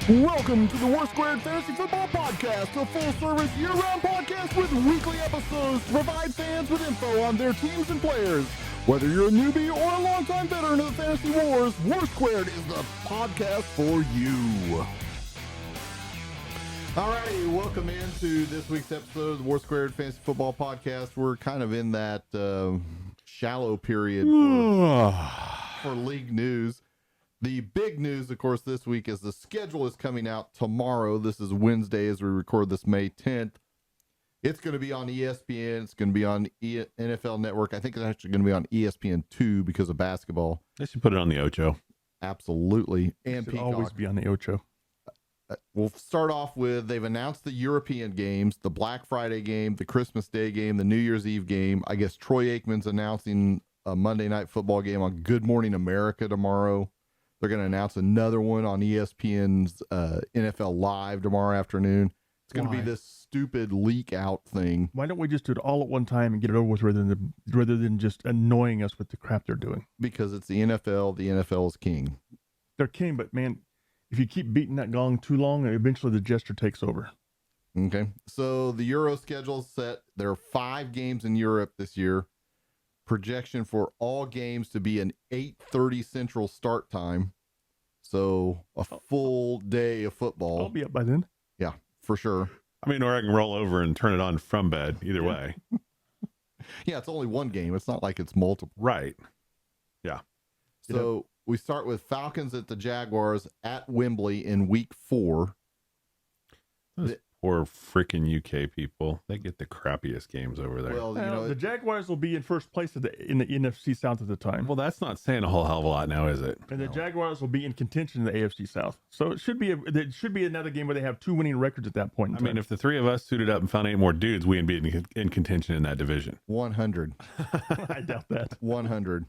Welcome to the Warsquared Fantasy Football Podcast, a full-service year-round podcast with weekly episodes to provide fans with info on their teams and players. Whether you're a newbie or a longtime veteran of the fantasy wars, Warsquared is the podcast for you. Alrighty, welcome into this week's episode of the Warsquared Fantasy Football Podcast. We're kind of in that shallow period for league news. The big news, of course, this week is the schedule is coming out tomorrow. This is Wednesday as we record this May 10th. It's going to be on ESPN. It's going to be on NFL Network. I think it's actually going to be on ESPN2 because of basketball. They should put it on the Ocho. Absolutely. And Peacock. Always be on the Ocho. We'll start off with, they've announced the European games, the Black Friday game, the Christmas Day game, the New Year's Eve game. I guess Troy Aikman's announcing a Monday Night Football game on Good Morning America tomorrow. They're going to announce another one on ESPN's NFL Live tomorrow afternoon. It's going to be this stupid leak out thing. Why don't we just do it all at one time and get it over with rather than just annoying us with the crap they're doing? Because it's the NFL. The NFL is king. They're king, but man, if you keep beating that gong too long, eventually the gesture takes over. Okay. So the Euro schedule is set. There are 5 games in Europe this year. Projection for all games to be an 8:30 Central start time. So a full day of football. I'll be up by then. Yeah, for sure. I mean, or I can roll over and turn it on from bed. Either way. Yeah, it's only one game. It's not like it's multiple. Right. Yeah. So we start with Falcons at the Jaguars at Wembley in week 4. Those poor freaking UK people. They get the crappiest games over there. Well, the Jaguars will be in first place in the NFC South at the time. Well, that's not saying a whole hell of a lot now, is it? And the Jaguars will be in contention in the AFC South. So it should be another game where they have 2 winning records at that point in time. I mean, if the 3 of us suited up and found 8 more dudes, we'd be in contention in that division. 100. I doubt that. 100.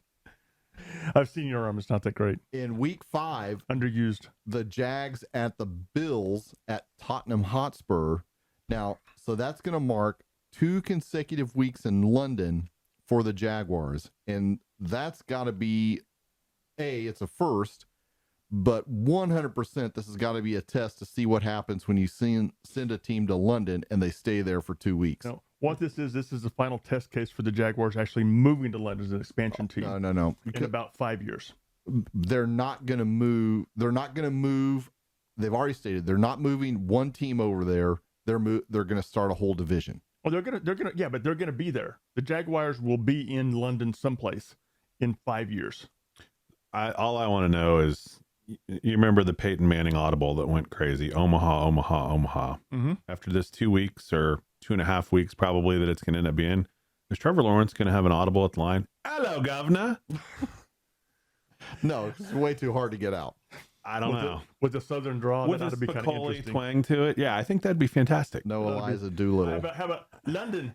I've seen your arm. It's not that great. In week 5, underused, the Jags at the Bills at Tottenham Hotspur. Now, so that's going to mark 2 consecutive weeks in London for the Jaguars. And that's got to be, it's a first, but 100% this has got to be a test to see what happens when you send a team to London and they stay there for 2 weeks. No. What this is the final test case for the Jaguars actually moving to London as an expansion team. No. In about 5 years. They're not going to move. They've already stated they're not moving one team over there. They're going to start a whole division. Oh, they're going to yeah, but they're going to be there. The Jaguars will be in London someplace in 5 years. All I want to know is, you remember the Peyton Manning audible that went crazy? Omaha. Mm-hmm. After this 2 weeks or 2.5 weeks probably that it's going to end up being, is Trevor Lawrence going to have an audible at the line? Hello, governor. No, it's way too hard to get out. I don't know. With the southern draw, with that ought to be kind of interesting. Twang to it. Yeah, I think that'd be fantastic. No Eliza Doolittle. How about London?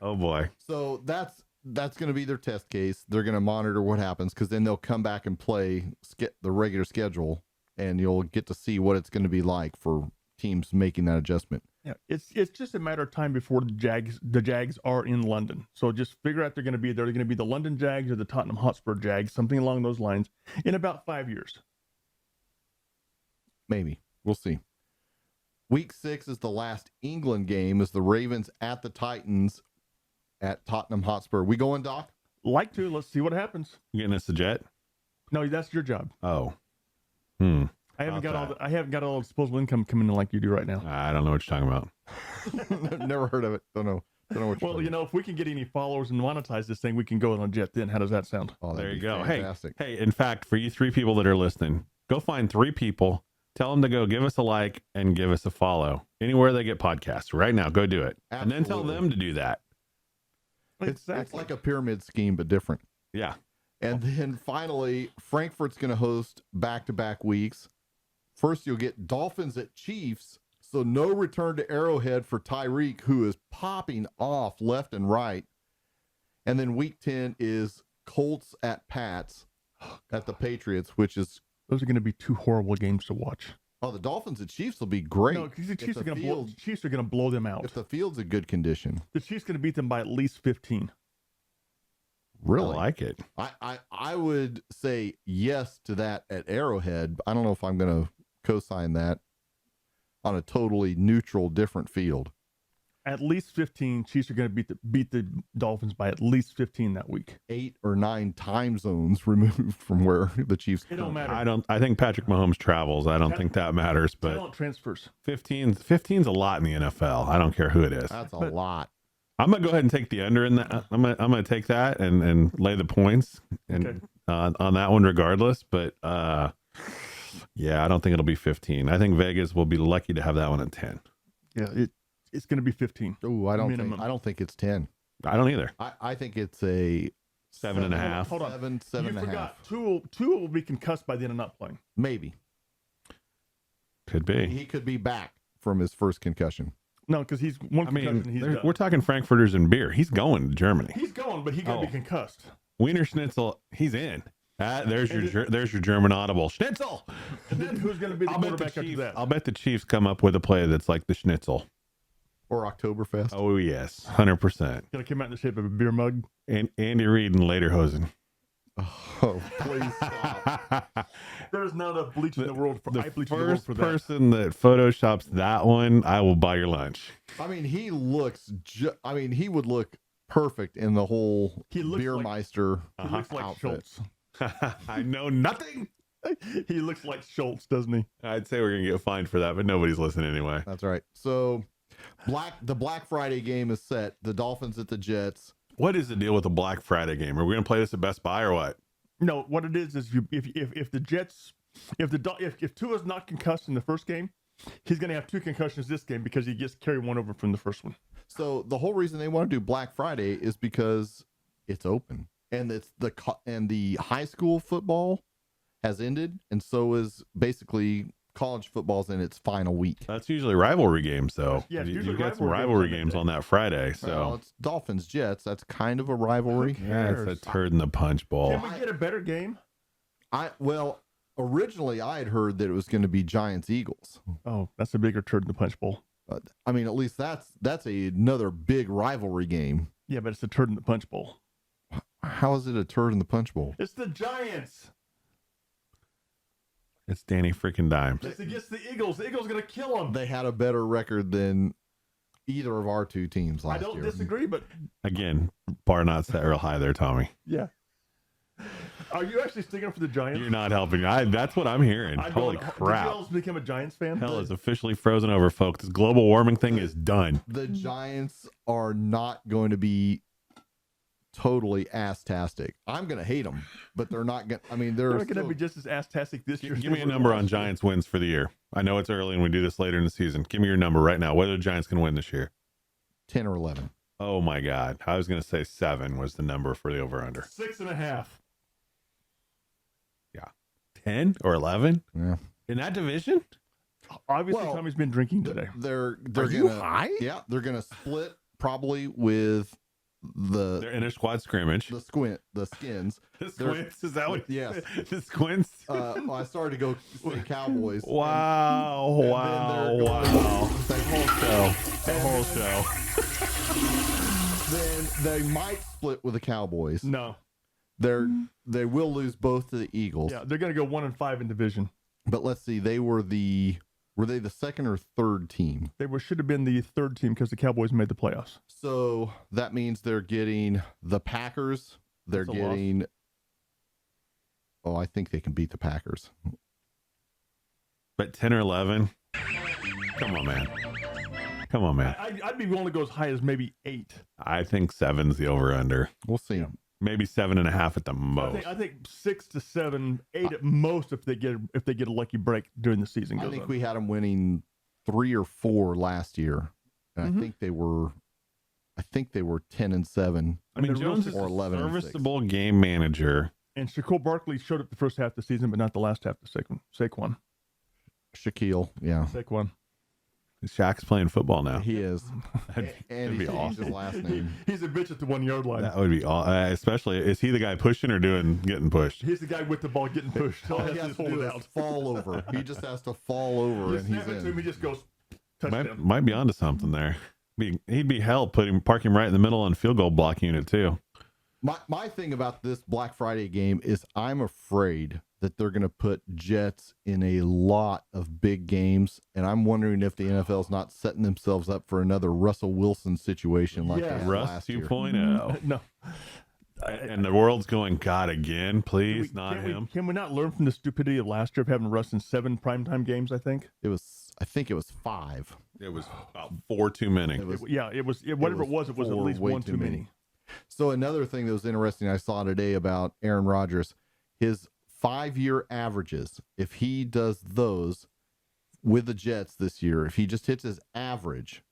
Oh boy. So that's going to be their test case. They're going to monitor what happens, because then they'll come back and play the regular schedule, and you'll get to see what it's going to be like for teams making that adjustment. Yeah, it's just a matter of time before the Jags are in London. So just figure out they're going to be there. They're going to be the London Jags or the Tottenham Hotspur Jags, something along those lines, in about 5 years. Maybe. We'll see. Week 6 is the last England game, is the Ravens at the Titans at Tottenham Hotspur. We going, Doc? Like to. Let's see what happens. You getting us a jet? No, that's your job. Oh. I haven't got all the disposable income coming in like you do right now. I don't know what you're talking about. Never heard of it. Don't know what you're Well, if we can get any followers and monetize this thing, we can go on a jet then. How does that sound? Oh, there you go. Fantastic. Hey, in fact, for you 3 people that are listening, go find 3 people, tell them to go give us a like and give us a follow anywhere they get podcasts right now. Go do it. Absolutely. And then tell them to do that. It's like a pyramid scheme, but different. Yeah. And then finally, Frankfurt's going to host back-to-back weeks. First, you'll get Dolphins at Chiefs, so no return to Arrowhead for Tyreek, who is popping off left and right. And then week 10 is Colts at Pats at the Patriots, which is... Those are going to be 2 horrible games to watch. Oh, the Dolphins at Chiefs will be great. No, because the Chiefs are going to blow them out. If the field's in good condition. The Chiefs are going to beat them by at least 15. Really? I like it. I would say yes to that at Arrowhead. I don't know if I'm going to co-sign that on a totally neutral, different field. At least 15. Chiefs are going to beat the Dolphins by at least 15 that week. 8 or 9 time zones removed from where the Chiefs. It don't matter. I think Patrick Mahomes travels. I don't think that matters, but Talent transfers. 15's a lot in the NFL. I don't care who it is. That's a lot. I'm gonna go ahead and take the under in that. I'm gonna take that and lay the points and on that one regardless. But yeah, I don't think it'll be 15. I think Vegas will be lucky to have that one at 10. Yeah, it's going to be 15. Oh, I don't think it's 10. I don't either. I think it's a 7.5. Hold on. 7 You and a forgot half. Tua will be concussed by the end of not playing. Maybe. Could be. He could be back from his first concussion. No, because he's one I concussion. mean, He's done. we're talking Frankfurters and beer. He's going to Germany. He's going, but he got to be concussed. Wiener Schnitzel, he's in. There's your German audible. Schnitzel. And then who's going to be the quarterback after that? I'll bet the Chiefs come up with a play that's like the Schnitzel. Or Oktoberfest. Oh yes, 100%. Going to come out in the shape of a beer mug. And Andy Reid and Lederhosen. Oh, please stop. There's not enough bleach in the world for The eye bleach in the world first for that. person that photoshops that one, I will buy your lunch. I mean, he looks. He would look perfect in the whole He looks Beermeister. He looks like outfit. Schultz. I know nothing. He looks like Schultz, doesn't he? I'd say we're gonna get fined for that, but nobody's listening anyway. That's right. So, the Black Friday game is set. The Dolphins at the Jets. What is the deal with the Black Friday game? Are we gonna play this at Best Buy or what? No, what it is if the Jets if Tua's not concussed in the first game, he's going to have 2 concussions this game because he gets carried one over from the first one. So the whole reason they want to do Black Friday is because it's open, and the high school football has ended, and so is basically college football's in its final week. That's usually rivalry games, though. Yeah, it's you usually got some rivalry rivalry games games on on that Friday. So Well, it's Dolphins Jets. That's kind of a rivalry. yeah, it's a turd in the punch bowl. Can we get a better game? Originally I had heard that it was going to be Giants Eagles. Oh, that's a bigger turd in the punch bowl. I mean, at least that's another big rivalry game. Yeah, but it's a turd in the punch bowl. How is it a turd in the punch bowl? It's the Giants. It's Danny freaking Dimes. It's against the Eagles. The Eagles are going to kill them. They had a better record than either of our 2 teams last I don't year. disagree, but Again, bar not set real high there, Tommy. yeah. Are you actually sticking up for the Giants? You're not helping. That's what I'm hearing. I Holy don't- Did crap. you all become a Giants fan? Hell is officially frozen over, folks. This global warming thing is done. The Giants are not going to be totally ass-tastic. I'm going to hate them, but they're not going to. I mean, They're they're going to still, be just as ass-tastic this year. as Give they me a were number last on year. Giants wins for the year. I know it's early and we do this later in the season. Give me your number right now. What are the Giants going to win this year? 10 or 11. Oh my God. I was going to say 7 was the number for the over-under. 6.5. 10 or 11 Yeah. in that division? Obviously, Well, Tommy's been drinking today. They're Are you high? Yeah, they're going to split probably with They're in a squad scrimmage. the skins. The squints? Is that what? Yes. The squints? I started to go say Cowboys. Wow. and then Wow. they're Wow. going- The whole show. The whole show. Then they might split with the Cowboys. No. They will lose both to the Eagles. Yeah, they're going to go 1-5 in division. But let's see, were they the second or third team? They should have been the third team because the Cowboys made the playoffs. So that means they're getting the Packers. They're That's a loss. getting. Oh, I think they can beat the Packers. But 10 or 11? Come on, man. Come on, man. I'd be willing to go as high as maybe 8. I think 7's the over-under. We'll see. Yeah. Maybe 7.5 at the most. I think 6 to 7, 8 at most if they get a lucky break during the season. I goes think on. we had them winning 3 or 4 last year, and Mhm. I think they were 10-7. I mean, the Jones is or a 11-6. serviceable game manager. And Shaquille Barkley showed up the first half of the season, but not the last half of the Saquon. Shaquille, yeah, Saquon. Shaq's playing football now. he is, That'd and be he changed awesome. his last name. He's a bitch at the 1 yard line. That would be all. Especially, is he the guy pushing or getting pushed? He's the guy with the ball getting pushed. All All he he has has to to hold do it is out. fall over. He just has to fall over, You and he's snap it to him, he in. just goes touchdown. Might be onto something there. He'd be hell park him right in the middle on field goal block unit too. My thing about this Black Friday game is I'm afraid that they're going to put Jets in a lot of big games, and I'm wondering if the NFL's not setting themselves up for another Russell Wilson situation like they had Russ last year. 2.0. No. And the world's going, God, again, please, not him. Can we not learn from the stupidity of last year of having Russ in 7 primetime games, I think? I think it was 5. It was about 4 too many. Whatever it was at least 1 too many. So another thing that was interesting I saw today about Aaron Rodgers, his 5-year averages, if he does those with the Jets this year, if he just hits his average,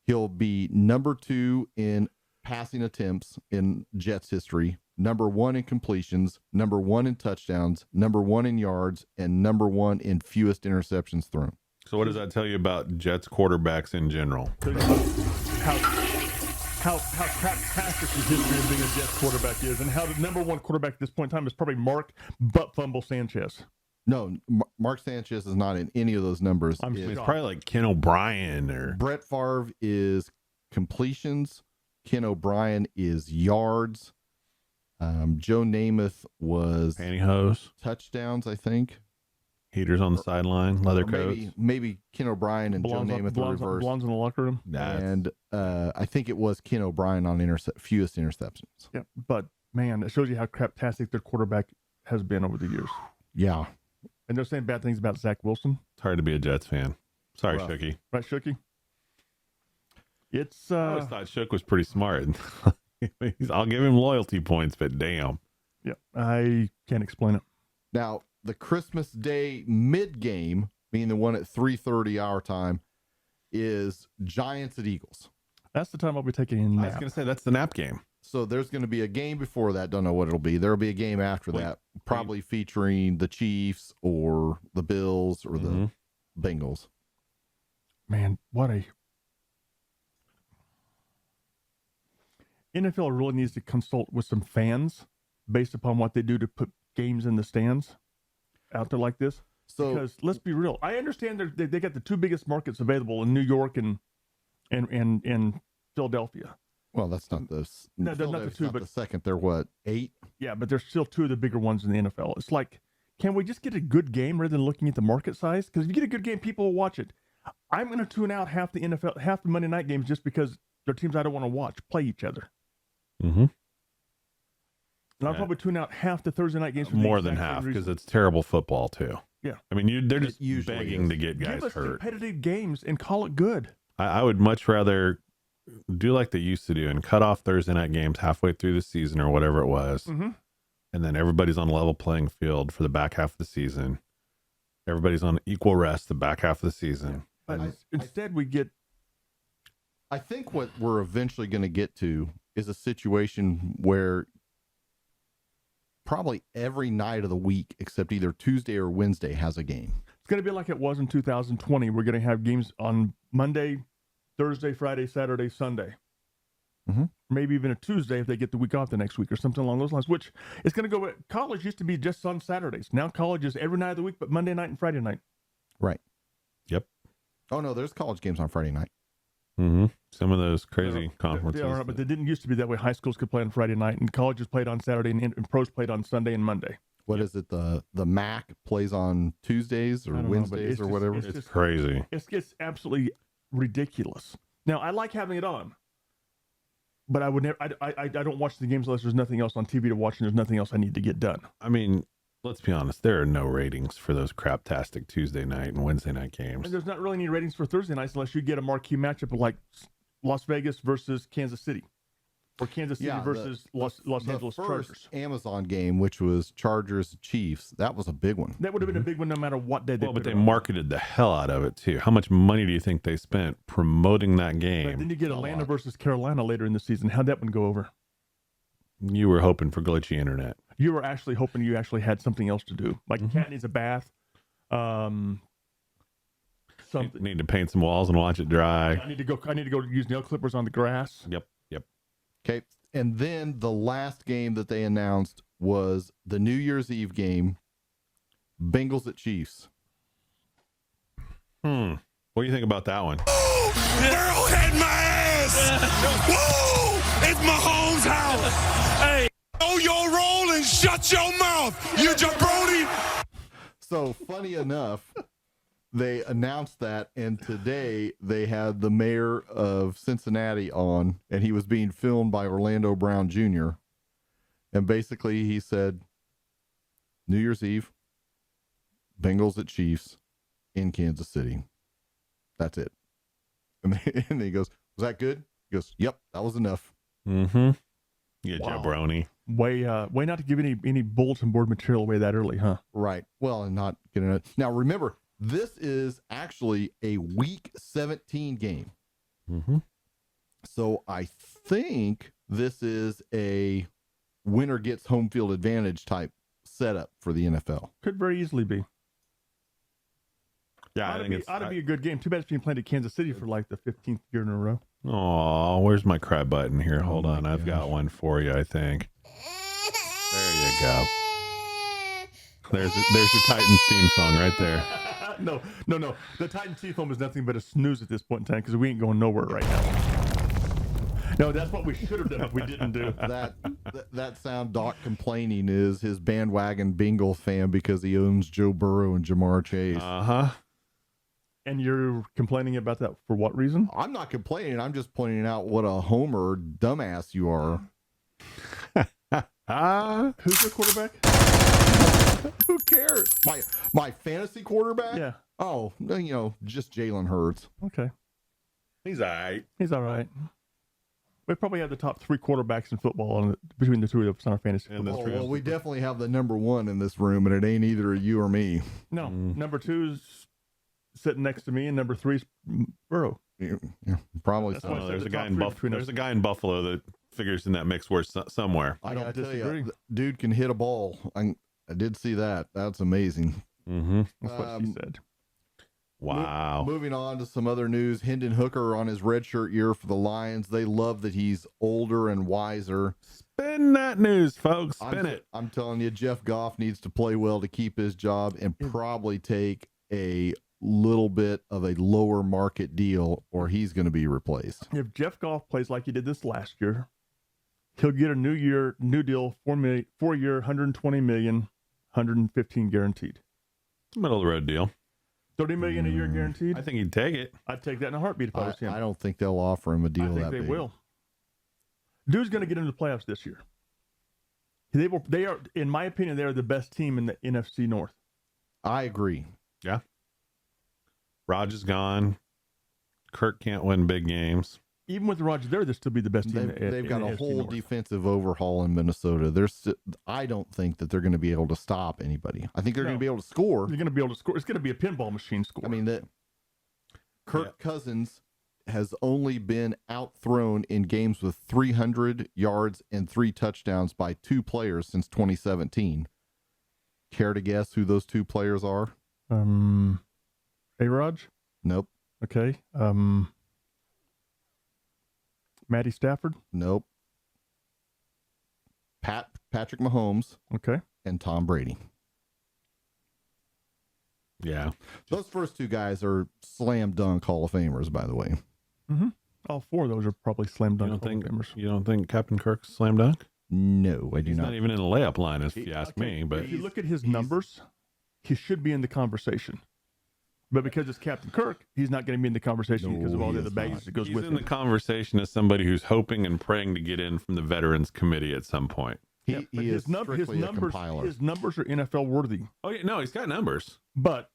he'll be number 2 in passing attempts in Jets history, number 1 in completions, number 1 in touchdowns, number 1 in yards, and number 1 in fewest interceptions thrown. So what does that tell you about Jets quarterbacks in general? How craptastic the history of being a Jets quarterback is, and how the number 1 quarterback at this point in time is probably Mark Butt Fumble Sanchez. No, Mark Sanchez is not in any of those numbers. It's probably like Ken O'Brien or Brett Favre is completions. Ken O'Brien is yards. Joe Namath was pantyhose, touchdowns, I think. Heaters on the sideline, leather coats. Maybe Ken O'Brien and Joe Namath in reverse. Blondes in the locker room. And I think it was Ken O'Brien on fewest interceptions. Yeah, but man, it shows you how craptastic their quarterback has been over the years. Yeah. And they're saying bad things about Zach Wilson. It's hard to be a Jets fan. Sorry, Rough. Shooky. Right, Shooky? It's I always thought Shook was pretty smart. I'll give him loyalty points, but damn. Yeah, I can't explain it. Now, the Christmas Day mid game, being the one at 3:30 our time, is Giants at Eagles. That's the time I'll be taking a nap. I was going to say that's the nap game. So there's going to be a game before that. Don't know what it'll be. There'll be a game after that, probably featuring the Chiefs or the Bills or the Bengals. Man, what a... NFL really needs to consult with some fans based upon what they do to put games in the stands out there like this. So, because let's be real, I understand they got the 2 biggest markets available in New York and Philadelphia. well, that's not the No, they're not the 2, but the second. They're what, 8? yeah, but there's still 2 of the bigger ones in the NFL. It's like, can we just get a good game rather than looking at the market size? Because if you get a good game, people will watch it. I'm going to tune out half the Monday night games just because they're teams I don't want to watch play each other. Mm-hmm. And I'll probably tune out half the Thursday night games. More than half, because it's terrible football too. Yeah. I mean, they're just usually begging is. to get guys Give us hurt. competitive games and call it good. I would much rather do like they used to do and cut off Thursday night games halfway through the season or whatever it was. Mm-hmm. And then everybody's on a level playing field for the back half of the season. Everybody's on equal rest the back half of the season. But instead we get... I think what we're eventually going to get to is a situation where probably every night of the week, except either Tuesday or Wednesday, has a game. It's going to be like it was in 2020. We're going to have games on Monday, Thursday, Friday, Saturday, Sunday. Mm-hmm. Maybe even a Tuesday if they get the week off the next week or something along those lines, which is going to go... College used to be just on Saturdays. Now college is every night of the week, but Monday night and Friday night. Right. Yep. Oh, no, there's college games on Friday night. Mm-hmm. Some of those crazy conferences. They are, but they didn't used to be that way. High schools could play on Friday night, and colleges played on Saturday, and pros played on Sunday and Monday. What is it? The MAC plays on Tuesdays or Wednesdays or whatever? It's crazy. It's absolutely ridiculous. Now, I like having it on, but I would never. I don't watch the games unless there's nothing else on TV to watch, and there's nothing else I need to get done. I mean, let's be honest. There are no ratings for those craptastic Tuesday night and Wednesday night games. And there's not really any ratings for Thursday nights unless you get a marquee matchup like Las Vegas versus Kansas City, or Kansas City versus Los Angeles Chargers. Amazon game, which was Chargers Chiefs, that was a big one. That would have been a big one no matter what day they Well, put but it they on. marketed the hell out of it too. How much money do you think they spent promoting that But game? then you get Atlanta versus Carolina later in the season. How'd that one go over? You were hoping for glitchy internet. You were actually hoping you actually had something else to do, like cat needs a bath, something. Need to paint some walls and watch it dry. I need to go use nail clippers on the grass. Yep. Okay. And then the last game that they announced was the New Year's Eve game, Bengals at Chiefs. What do you think about that one? Burrow had my ass. Woo! It's Mahomes' house. Hey, know your role and shut your mouth, you jabroni. So funny enough, they announced that, and today they had the mayor of Cincinnati on, and he was being filmed by Orlando Brown Jr. And basically he said, New Year's Eve, Bengals at Chiefs in Kansas City. That's it. And then he goes, was that good? He goes, yep, that was enough. Mm-hmm. Yeah, Wow. jabroni. Way not to give any bulletin board material away that early, huh? Right. Well, and not getting it. Now, remember, this is actually a Week 17 game. Mm-hmm. So I think this is a winner gets home field advantage type setup for the NFL. Could very easily be. Yeah, I think ought to be a good game. Too bad it's being played at Kansas City for like the 15th year in a row. Oh, where's my crab button here? Hold on, I've gosh. got one for you. I think. There you go. There's your Titans theme song right there. No. The Titan Seafoam is nothing but a snooze at this point in time because we ain't going nowhere right now. No, that's what we should have done if we didn't do. That sound Doc complaining is his bandwagon Bengal fan because he owns Joe Burrow and Jamar Chase. Uh-huh. And you're complaining about that for what reason? I'm not complaining. I'm just pointing out what a homer dumbass you are. Who's your quarterback? Who cares? My fantasy quarterback? Yeah. Oh, just Jalen Hurts. Okay. He's all right. He's all right. We probably have the top 3 quarterbacks in football between the two of us on our fantasy And football. the Well, we definitely have the number 1 in this room, and it ain't either you or me. No, number 2's sitting next to me, and number 3's Burrow. Yeah, probably That's so. why I Well, said there's the a guy top in three between us. There's a guy in Buffalo that figures in that mix where somewhere. I don't gotta tell disagree. you, dude can hit a ball. I did see that. That's amazing. Mm-hmm. That's what she said. Wow. Moving on to some other news. Hendon Hooker on his redshirt year for the Lions. They love that he's older and wiser. Spin that news, folks. Spin it. I'm telling you, Jeff Goff needs to play well to keep his job and probably take a little bit of a lower market deal, or he's going to be replaced. If Jeff Goff plays like he did this last year, he'll get a new deal, 4 year, 120 million, 115 guaranteed. It's a middle of the road deal. 30 million a year guaranteed. I think he'd take it. I'd take that in a heartbeat if I was him. I don't think they'll offer him a deal I think that they big. will. Dude's going to get into the playoffs this year. They are, in my opinion, they are the best team in the NFC North. I agree. Yeah. Raj is gone. Kirk can't win big games. Even with Rodgers there, they'll still be the best team. They've got in a the NFC whole North. defensive overhaul in Minnesota. I don't think that they're going to be able to stop anybody. I think they're going to be able to score. You're going to be able to score. It's going to be a pinball machine score. I mean, Kirk Cousins has only been outthrown in games with 300 yards and 3 touchdowns by 2 players since 2017. Care to guess who those 2 players are? A-Raj? Nope. Okay. Matty Stafford? Nope. Patrick Mahomes Okay. and Tom Brady. Yeah. Those first 2 guys are slam dunk Hall of Famers, by the way. Mm-hmm. All 4 of those are probably slam You dunk don't Hall of think Famers. you don't think Captain Kirk's slam dunk? No, I do He's not. not even in the layup line, if you ask me. But If you look at his numbers, he should be in the conversation. But because it's Captain Kirk, he's not going to be in the conversation No, because of all he the other is baggage not. that goes he's with in it. the conversation as somebody who's hoping and praying to get in from the Veterans Committee at some point. He But is strictly a compiler. his numbers are NFL worthy. Oh yeah, no, he's got numbers. But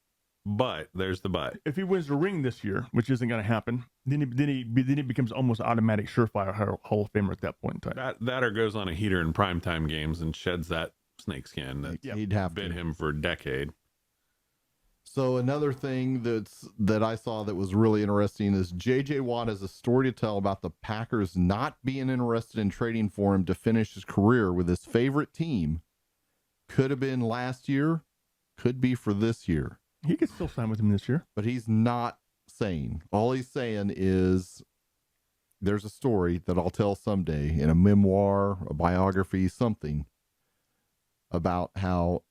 But there's the but. if he wins the ring this year, which isn't going to happen, then he becomes almost automatic surefire Hall of Famer at that point in time. That or goes on a heater in primetime games and sheds that snakeskin that He'd have bit to. him for a decade. So another thing that I saw that was really interesting is J.J. Watt has a story to tell about the Packers not being interested in trading for him to finish his career with his favorite team. Could have been last year, could be for this year. He could still sign with him this year. But he's not saying. All he's saying is there's a story that I'll tell someday in a memoir, a biography, something about how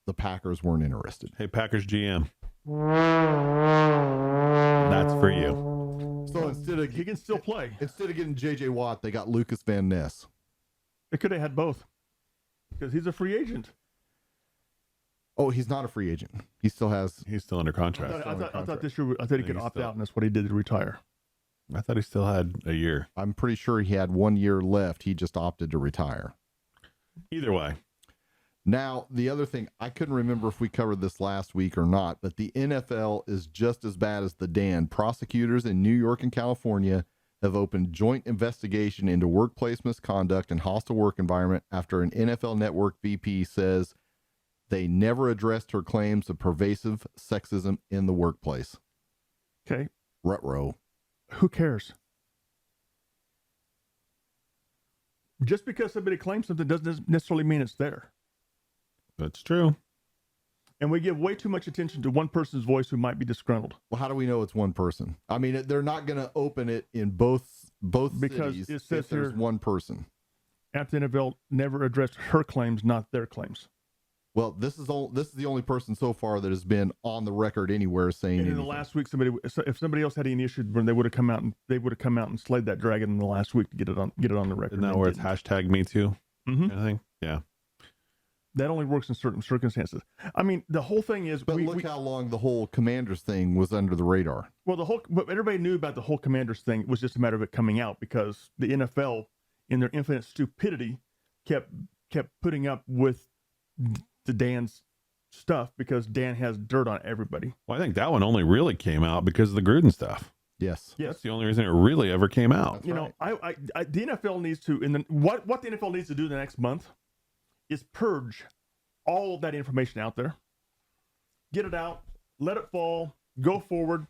the Packers weren't interested. Hey, Packers GM. That's for you. So instead of He can still play. getting J.J. Watt, they got Lucas Van Ness. They could have had both because he's a free agent. Oh, he's not a free agent. He's still under contract. I thought this year he could opt out, and that's what he did to retire. I thought he still had a year. I'm pretty sure he had 1 year left. He just opted to retire. Either way. Now, the other thing, I couldn't remember if we covered this last week or not, but the NFL is just as bad as the Dan. Prosecutors in New York and California have opened joint investigation into workplace misconduct and hostile work environment after an NFL Network VP says they never addressed her claims of pervasive sexism in the workplace. Okay. Ruh-roh. Who cares? Just because somebody claims something doesn't necessarily mean it's there. That's true. And we give way too much attention to one person's voice who might be disgruntled. Well, how do we know it's one person? I mean, they're not going to open it in both because cities it says if there's here, one person. After the NFL never addressed her claims, not their claims. Well, this is the only person so far that has been on the record anywhere saying And in anything. the last week, if somebody else had any issues, they would have come out and slayed that dragon in the last week to get it on the record. Isn't that where it's hashtag me too? Mm-hmm. I think. Yeah. That only works in certain circumstances. I mean, the whole thing is. But look how long the whole Commanders thing was under the radar. Well, but everybody knew about the whole Commanders thing. It was just a matter of it coming out because the NFL, in their infinite stupidity, kept putting up with the Dan's stuff because Dan has dirt on everybody. Well, I think that one only really came out because of the Gruden stuff. Yes. Yes. That's the only reason it really ever came out. That's You know, the NFL needs to, what the NFL needs to do the next month is purge all of that information out there, get it out, let it fall, go forward,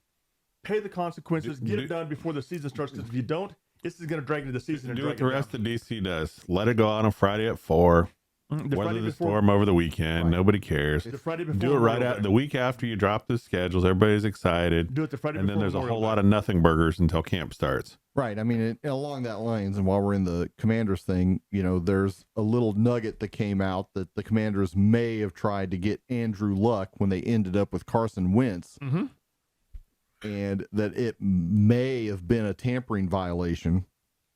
pay the consequences, get it done before the season starts. Because if you don't, this is going to drag into the season. And do drag what the it rest down. of DC does. Let it go out on Friday at 4. Weather the storm over the weekend. Right. Nobody cares. The Friday before Do it right Memorial at Day. the week after you drop the schedules. Everybody's excited. Do it the Friday And then before there's a Memorial whole Day. lot of nothing burgers until camp starts. Right. I mean, along that lines, and while we're in the Commanders thing, there's a little nugget that came out that the Commanders may have tried to get Andrew Luck when they ended up with Carson Wentz, Mm-hmm. and that it may have been a tampering violation.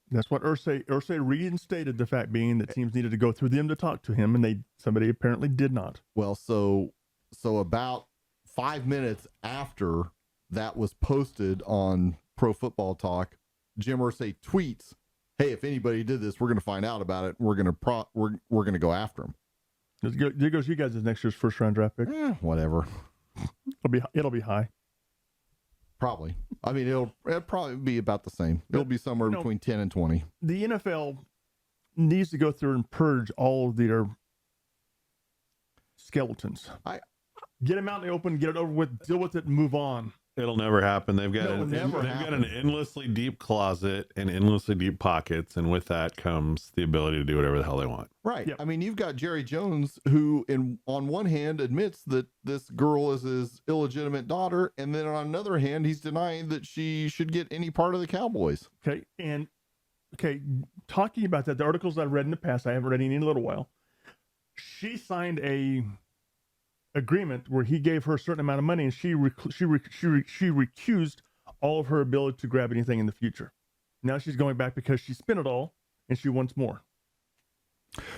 That's what Irsay reinstated, the fact being that teams needed to go through them to talk to him, and somebody apparently did not. Well, so about 5 minutes after that was posted on Pro Football Talk, Jim Irsay tweets, "Hey, if anybody did this, we're going to find out about it. And we're going to go after him." There goes you guys as next year's first round draft pick. Whatever. It'll be high. Probably. I mean, it'll probably be about the same. It'll be somewhere between 10 and 20. The NFL needs to go through and purge all of their skeletons. Get them out in the open, get it over with, deal with it, and move on. It'll never happen. They've got No, they've never got happen. an endlessly deep closet and endlessly deep pockets, and with that comes the ability to do whatever the hell they want. Right. Yep. I mean, you've got Jerry Jones, who on one hand admits that this girl is his illegitimate daughter, and then on another hand, he's denying that she should get any part of the Cowboys. Okay, talking about that, the articles I've read in the past, I haven't read any in a little while. She signed a agreement where he gave her a certain amount of money, and she recused all of her ability to grab anything in the future. Now she's going back because she spent it all and she wants more.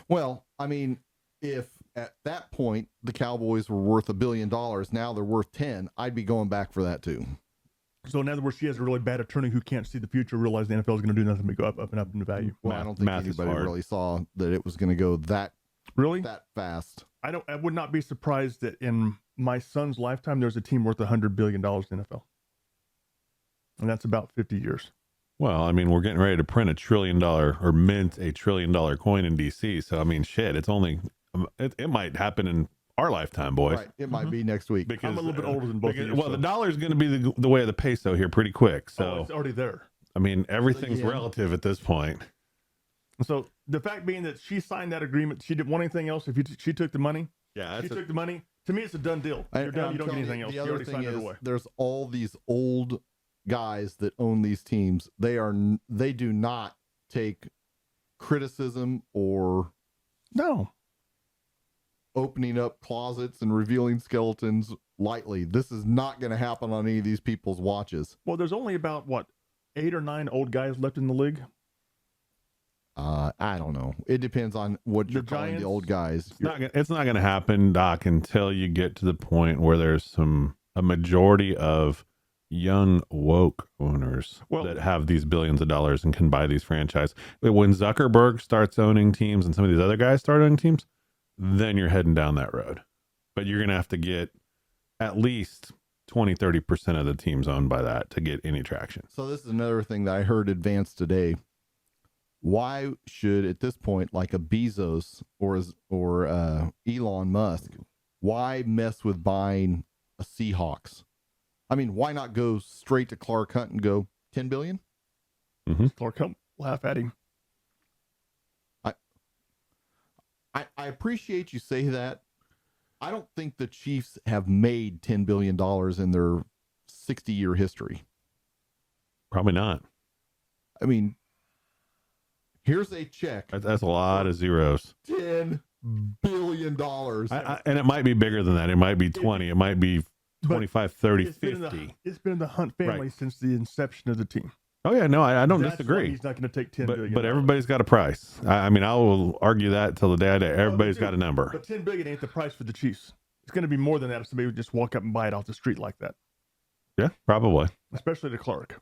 Well, I mean, if at that point the Cowboys were worth $1 billion, now they're worth 10, I'd be going back for that too. So in other words, she has a really bad attorney who can't see the future, realize the NFL is going to do nothing but go up and up in value. Well, I don't think Math is anybody hard. really saw that it was going to go that Really? fast. I would not be surprised that in my son's lifetime, there's a team worth $100 billion in the NFL. And that's about 50 years. Well, I mean, we're getting ready to print $1 trillion or mint $1 trillion coin in DC. So, I mean, shit, it's only, it might happen in our lifetime, boys. Right. It might be next week. Because, I'm a little bit older than both of you. Well, the dollar is going to be the way of the peso here pretty quick. So, it's already there. I mean, everything's Yeah. relative at this point. So the fact being that she signed that agreement, she didn't want anything else. If she took the money, Yeah, she took the money. To me, it's a done deal. You're done. I'm You don't get telling anything else. The You other already thing signed it is, away. there's all these old guys that own these teams. They do not take criticism or No. opening up closets and revealing skeletons lightly. This is not going to happen on any of these people's watches. Well, there's only about 8 or 9 old guys left in the league. I don't know. It depends on what you're calling the old guys. It's not going to happen, Doc, until you get to the point where there's a majority of young woke owners that have these billions of dollars and can buy these franchise. When Zuckerberg starts owning teams and some of these other guys start owning teams, then you're heading down that road. But you're going to have to get at least 20-30% of the teams owned by that to get any traction. So this is another thing that I heard advanced today. Why should, at this point, like a Bezos or Elon Musk, why mess with buying a Seahawks? I mean, why not go straight to Clark Hunt and go 10 billion? Mm-hmm. Clark Hunt laugh at him. I appreciate you say that. I don't think the Chiefs have made $10 billion in their 60-year history. Probably not. I mean, here's a check. That's a lot of zeros. $10 billion. And it might be bigger than that. It might be 20. It might be 25, 30, 50. It's been in the Hunt family since the inception of the team. Oh, yeah. No, I don't That's disagree. why he's not going to take $10 billion. But everybody's got a price. I mean, I will argue that till the day I die. Everybody's got a number. But $10 billion ain't the price for the Chiefs. It's going to be more than that if somebody would just walk up and buy it off the street like that. Yeah, probably. Especially to Clark.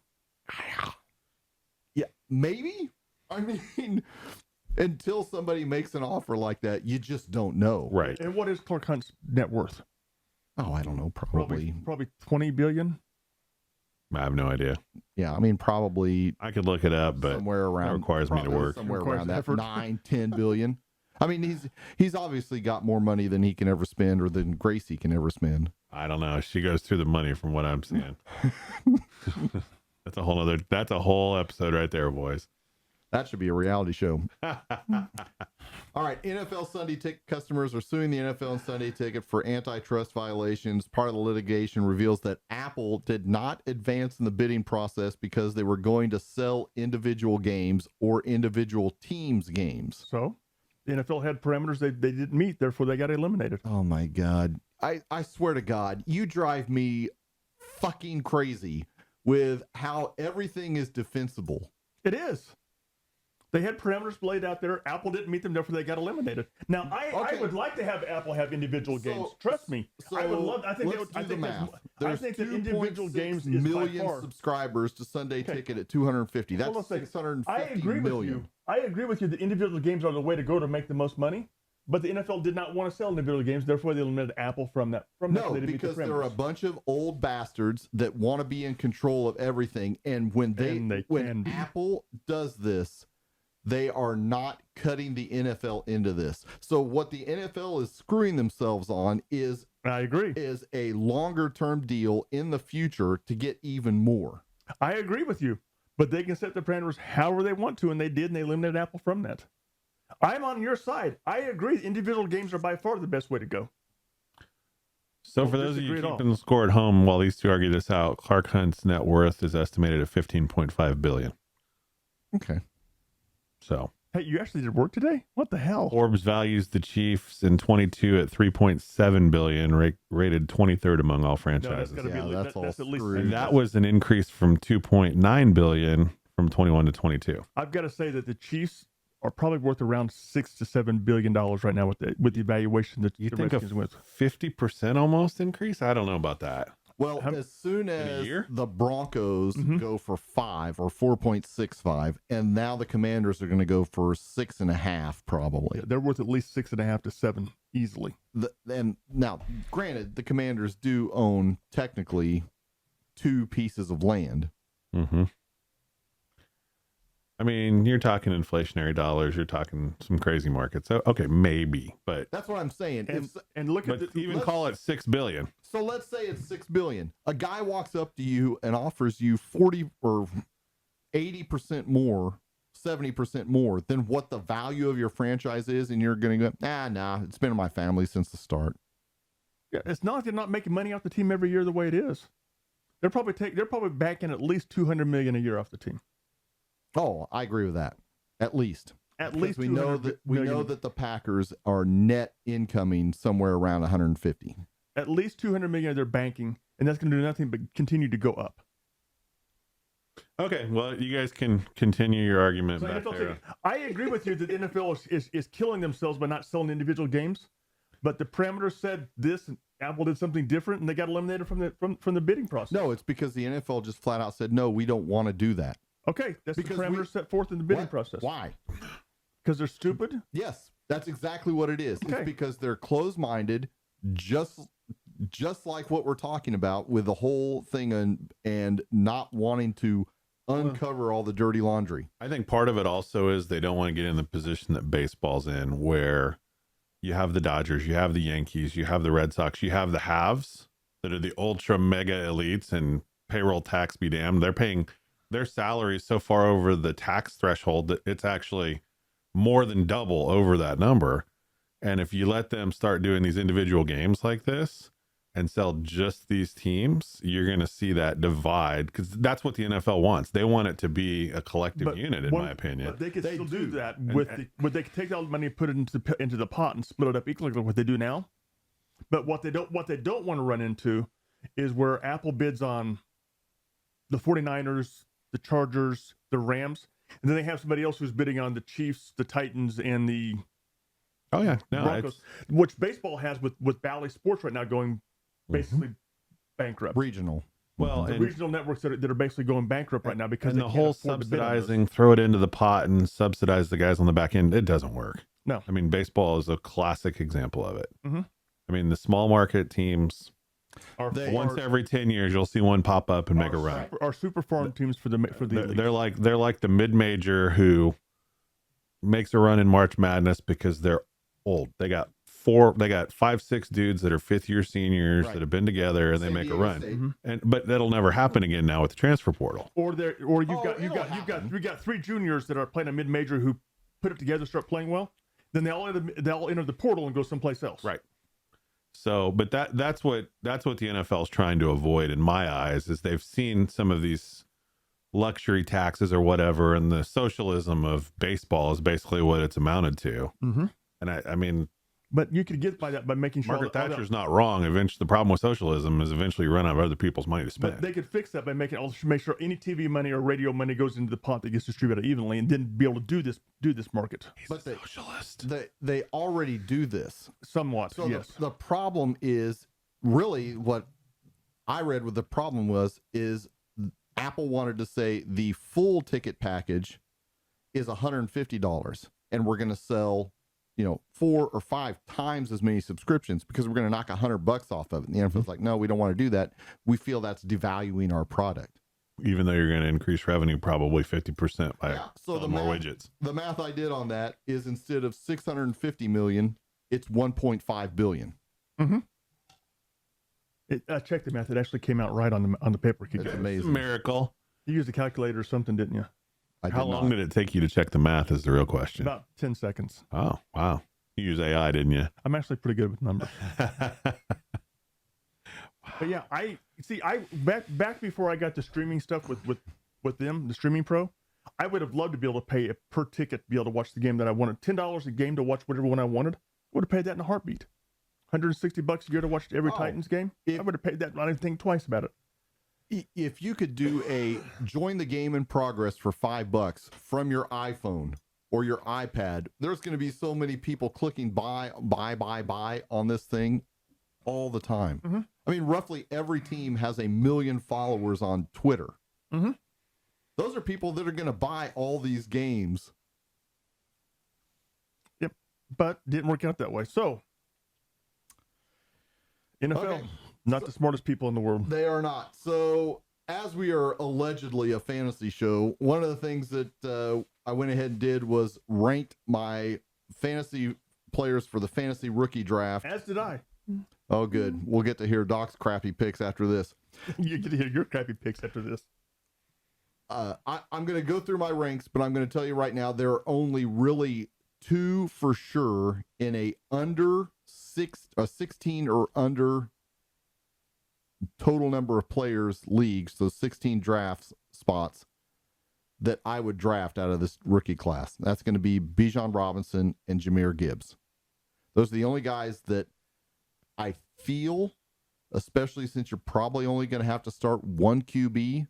Yeah, maybe. I mean, until somebody makes an offer like that, you just don't know. Right. And what is Clark Hunt's net worth? Oh, I don't know. Probably 20 billion. I have no idea. Yeah, I mean, probably. I could look it up, but somewhere around that requires me to work. Somewhere around that 9-10 billion. I mean, he's obviously got more money than he can ever spend, or than Gracie can ever spend. I don't know. She goes through the money from what I'm seeing. That's a whole episode right there, boys. That should be a reality show. All right. NFL Sunday Ticket customers are suing the NFL and Sunday Ticket for antitrust violations. Part of the litigation reveals that Apple did not advance in the bidding process because they were going to sell individual games or individual teams' games. So the NFL had parameters they didn't meet, therefore they got eliminated. Oh, my God. I swear to God, you drive me fucking crazy with how everything is defensible. It is. They had parameters laid out there. Apple didn't meet them, therefore they got eliminated. Now, I would like to have Apple have individual games. Trust me. I would love. I think that individual games is million by far subscribers to Sunday Ticket at 250. That's 650 I agree million. with you. I agree with you that individual games are the way to go to make the most money. But the NFL did not want to sell individual games, therefore they eliminated Apple from that. No, because there are a bunch of old bastards that want to be in control of everything, and when Apple does this, they are not cutting the NFL into this. So what the NFL is screwing themselves on is, I agree, is a longer term deal in the future to get even more. I agree with you, but they can set the parameters however they want to, and they did, and they eliminated Apple from that. I'm on your side. I agree. Individual games are by far the best way to go. So for those of you keeping the score at home while these two argue this out, Clark Hunt's net worth is estimated at $15.5 billion. Okay. So, hey, you actually did work today? What the hell? Forbes values the Chiefs in 22 at $3.7 billion, rated 23rd among all franchises. That's at least. And that was an increase from $2.9 billion from 21 to 22. I've got to say that the Chiefs are probably worth around $6 to $7 billion right now with the evaluation that you the think Redskins with 50% almost increase. I don't know about that. Well, as soon as the Broncos go for 5 or 4.65, and now the Commanders are going to go for 6.5, probably. Yeah, they're worth at least 6.5 to 7 easily. And now, granted, the Commanders do own technically 2 pieces of land. Mm-hmm. I mean, you're talking inflationary dollars. You're talking some crazy markets. So, okay, maybe, but that's what I'm saying. And look at call it $6 billion. So let's say it's $6 billion. A guy walks up to you and offers you 40 or 80% more, 70% more than what the value of your franchise is, and you're going to go, nah, it's been in my family since the start. Yeah, it's not like they're not making money off the team every year the way it is. They're probably backing at least $200 million a year off the team. Oh, I agree with that. At least we know that the Packers are net incoming somewhere around 150. At least $200 million they're banking, and that's going to do nothing but continue to go up. Okay, well, you guys can continue your argument So back NFL there. ticket. I agree with you that the NFL is killing themselves by not selling individual games, but the parameters said this, and Apple did something different, and they got eliminated from the bidding process. No, it's because the NFL just flat out said, no, we don't want to do that. Okay, that's Because the parameters set forth in the bidding What? process. Why? Because they're stupid. Yes, that's exactly what it is. Okay. It's because they're closed-minded, just like what we're talking about with the whole thing and not wanting to uncover all the dirty laundry. I think part of it also is they don't want to get in the position that baseball's in, where you have the Dodgers, you have the Yankees, you have the Red Sox, you have the haves that are the ultra mega elites, and payroll tax be damned. They're paying their salaries so far over the tax threshold that it's actually more than double over that number. And if you let them start doing these individual games like this and sell just these teams, you're going to see that divide, because that's what the NFL wants. They want it to be a collective unit, in my opinion. But they could They still do do. that they could take all the money and put it into the pot and split it up equally like what they do now. But what they don't want to run into is where Apple bids on the 49ers, the Chargers, the Rams, and then they have somebody else who's bidding on the Chiefs, the Titans, and the Oh yeah, no, Broncos, which baseball has with Bally Sports right now going basically bankrupt. Regional. well, The and, regional networks that are basically going bankrupt right now because and they the can't whole afford to bid on those. subsidizing, throw it into the pot and subsidize the guys on the back end, it doesn't work. No. I mean, baseball is a classic example of it. Mhm. I mean, the small market teams, They- once every 10 years, you'll see one pop up and make a run. Our super farm teams for the They're like the mid major who makes a run in March Madness because they're old. They got 5-6 dudes that are 5th-year seniors Right. that have been together, and they San make a Diego run. State. But that'll never happen again now with the transfer portal. or you've happen. got 3 juniors that are playing a mid major who put it together, start playing well. Then they all enter the portal and go someplace else. Right. So, but that's what the NFL is trying to avoid, in my eyes, is they've seen some of these luxury taxes or whatever, and the socialism of baseball is basically what it's amounted to. Mm-hmm. And I mean, But you could get by that by making sure Margaret all that- Thatcher's not wrong. Eventually, the problem with socialism is eventually you run out of other people's money to But spend. they could fix that by make sure any TV money or radio money goes into the pot that gets distributed evenly, and then be able to do this market But they, Socialist. they already do this. somewhat. So yes. the problem is really what I read what the problem is Apple wanted to say the full ticket package is $150 and we're going to sell 4 or 5 times as many subscriptions because we're going to knock $100 off of it. And the NFL's like, no, we don't want to do that. We feel that's devaluing our product. Even though you're going to increase revenue probably 50% by So selling more widgets. The math I did on that is instead of 650 million, it's 1.5 billion. I checked the math; it actually came out right on the paper. It's amazing. Miracle. You used a calculator or something, didn't you? I How did long not. did it take you to check the math is the real question. About 10 seconds. Oh, wow. You use AI, didn't you? I'm actually pretty good with numbers. But yeah, I back before I got the streaming stuff with them, the streaming pro, I would have loved to be able to pay a per ticket to be able to watch the game that I wanted. $10 a game to watch whatever one I wanted. I would have paid that in a heartbeat. $160 a year to watch every Titans game. I would have paid that. Not even think twice about it. If you could do a join the game in progress for $5 from your iPhone or your iPad, there's going to be so many people clicking buy on this thing all the time. Mm-hmm. I mean, roughly every team has 1 million followers on Twitter. Mm-hmm. Those are people that are going to buy all these games. Yep, but didn't work out that way. So NFL, Okay. not the smartest people in the world. They are not. So, as we are allegedly a fantasy show, one of the things that I went ahead and did was ranked my fantasy players for the fantasy rookie draft. As did I. Oh, good. We'll get to hear Doc's crappy picks after this. You get to hear your crappy picks after this. I'm going to go through my ranks, but I'm going to tell you right now, there are only really 2 for sure in a 16 or under total number of players leagues, so 16 drafts spots that I would draft out of this rookie class. That's going to be Bijan Robinson and Jahmyr Gibbs. Those are the only guys that I feel, especially since you're probably only going to have to start one QB,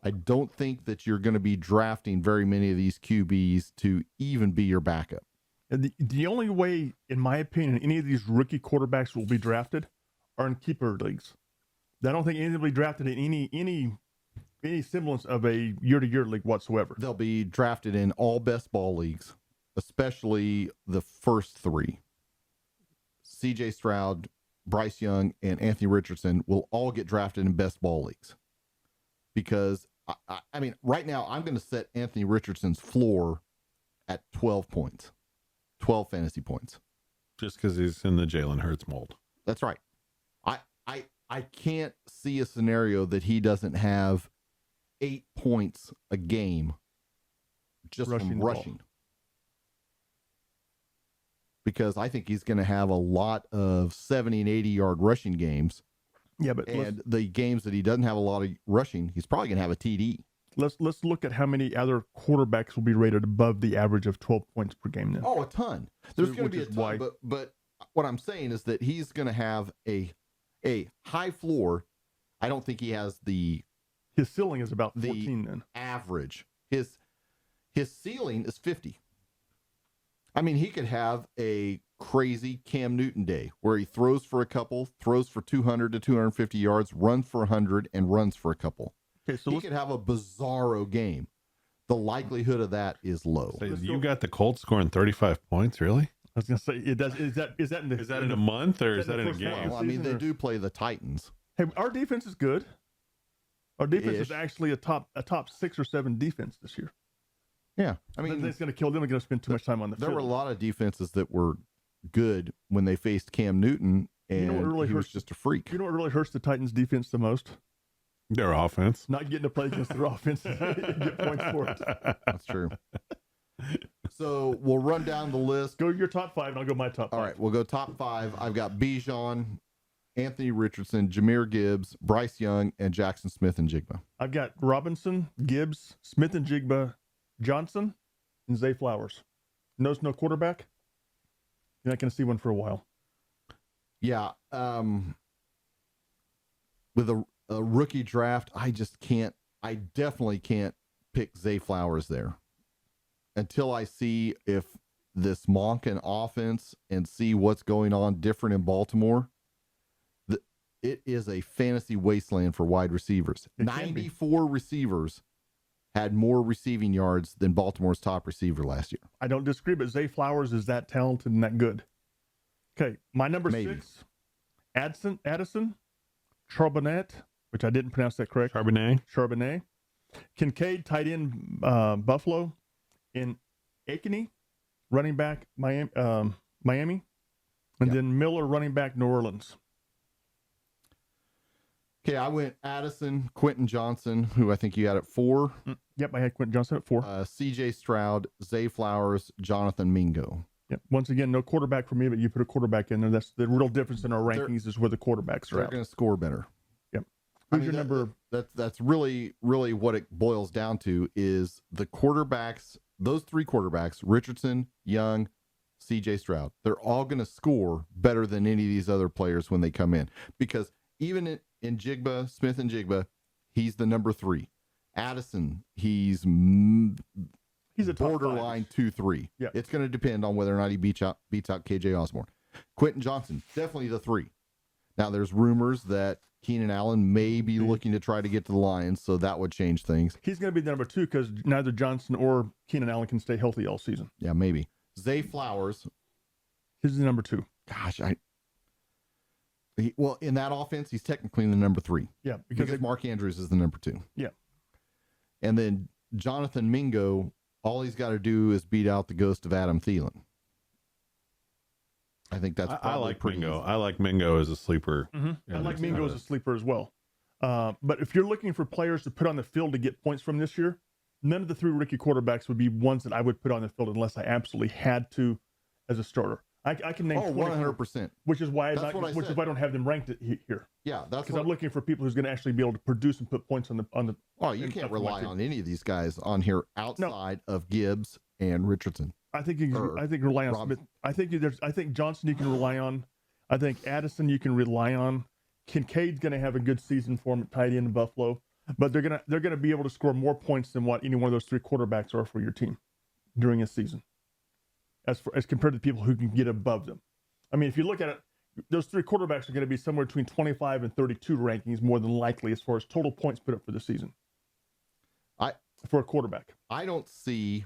I don't think that you're going to be drafting very many of these QBs to even be your backup. And the only way, in my opinion, any of these rookie quarterbacks will be drafted are in keeper leagues. I don't think any will be drafted in any semblance of a year-to-year league whatsoever. They'll be drafted in all best ball leagues, especially the first three. CJ Stroud, Bryce Young, and Anthony Richardson will all get drafted in best ball leagues. Because, I mean, right now I'm going to set Anthony Richardson's floor at 12 points, 12 fantasy points. Just because he's in the Jalen Hurts mold. That's right. I can't see a scenario that he doesn't have 8 points a game just from rushing. Because I think he's going to have a lot of 70 and 80-yard rushing games. Yeah, but the games that he doesn't have a lot of rushing, he's probably going to have a TD. Let's look at how many other quarterbacks will be rated above the average of 12 points per game then. Oh, a ton. There's going to be a ton, but what I'm saying is that he's going to have a high floor. I don't think he has his ceiling is about 14 then. Average. His ceiling is 50. I mean, he could have a crazy Cam Newton day where he throws for a couple, throws for 200 to 250 yards, runs for 100, and runs for a couple. Okay, so he could have a bizarro game. The likelihood of that is low. So you got the Colts scoring 35 points, really? I was gonna say it does. Is that in a month or is that in a game? Well, I mean, they do play the Titans. Hey, our defense is good. Our defense is actually a top 6 or 7 defense this year. Yeah, I mean, it's going to kill them. They're going to spend too much time on the field. There were a lot of defenses that were good when they faced Cam Newton, and he was just a freak. You know what really hurts the Titans' defense the most? Their offense. Not getting to play against their offense and get points for it. That's true. So we'll run down the list. Go your top 5, and I'll go my top 5. All right, we'll go top 5. I've got Bijan, Anthony Richardson, Jahmyr Gibbs, Bryce Young, and Jackson Smith and Jigba. I've got Robinson, Gibbs, Smith and Jigba, Johnson, and Zay Flowers. Notice no quarterback? You're not going to see one for a while. Yeah. With a rookie draft, I definitely can't pick Zay Flowers there until I see if this Monken offense and see what's going on different in Baltimore. It is a fantasy wasteland for wide receivers. 94 receivers had more receiving yards than Baltimore's top receiver last year. I don't disagree, but Zay Flowers is that talented and that good. Okay, my number 6, Addison, Charbonnet, which I didn't pronounce that correct. Charbonnet. Kincaid, tight end, Buffalo. And Akeney, running back, Miami. And then Miller, running back, New Orleans. Okay, I went Addison, Quentin Johnson, who I think you had at 4. Yep, I had Quentin Johnson at 4. CJ Stroud, Zay Flowers, Jonathan Mingo. Yep. Once again, no quarterback for me, but you put a quarterback in there. That's the real difference in our rankings is where the quarterbacks are They're going to score better. Yep. Who's your number? That's really, really what it boils down to is the quarterbacks, those 3 quarterbacks, Richardson, Young, CJ Stroud. They're all going to score better than any of these other players when they come in. Because even in Jigba, Smith and Jigba, he's the number 3. Addison, he's a borderline 2-3. Yeah. It's going to depend on whether or not he beats out KJ Osborne. Quentin Johnson, definitely the 3. Now there's rumors that Keenan Allen may be looking to try to get to the Lions, so that would change things. He's going to be the number 2 because neither Johnson or Keenan Allen can stay healthy all season. Yeah, maybe. Zay Flowers. He's the number 2. Gosh, well, in that offense, he's technically the number 3. Yeah, because Mark Andrews is the number 2. Yeah. And then Jonathan Mingo, all he's got to do is beat out the ghost of Adam Thielen. I think that's probably I like Mingo. easy. I like Mingo as a sleeper. Mm-hmm. I like Mingo as a sleeper as well. But if you're looking for players to put on the field to get points from this year, none of the 3 rookie quarterbacks would be ones that I would put on the field unless I absolutely had to as a starter. I can name 100%. Which is why I don't have them ranked here. Yeah, that's because I'm looking for people who's going to actually be able to produce and put points on the. Oh, you can't rely on any of these guys on here outside of Gibbs and Richardson. I think rely on Smith. I think Johnson you can rely on. I think Addison you can rely on. Kincaid's going to have a good season for him at tight end in Buffalo. But they're gonna be able to score more points than what any one of those three quarterbacks are for your team during a season, as compared to people who can get above them. I mean, if you look at it, those three quarterbacks are going to be somewhere between 25 and 32 rankings, more than likely, as far as total points put up for the season. For a quarterback, I don't see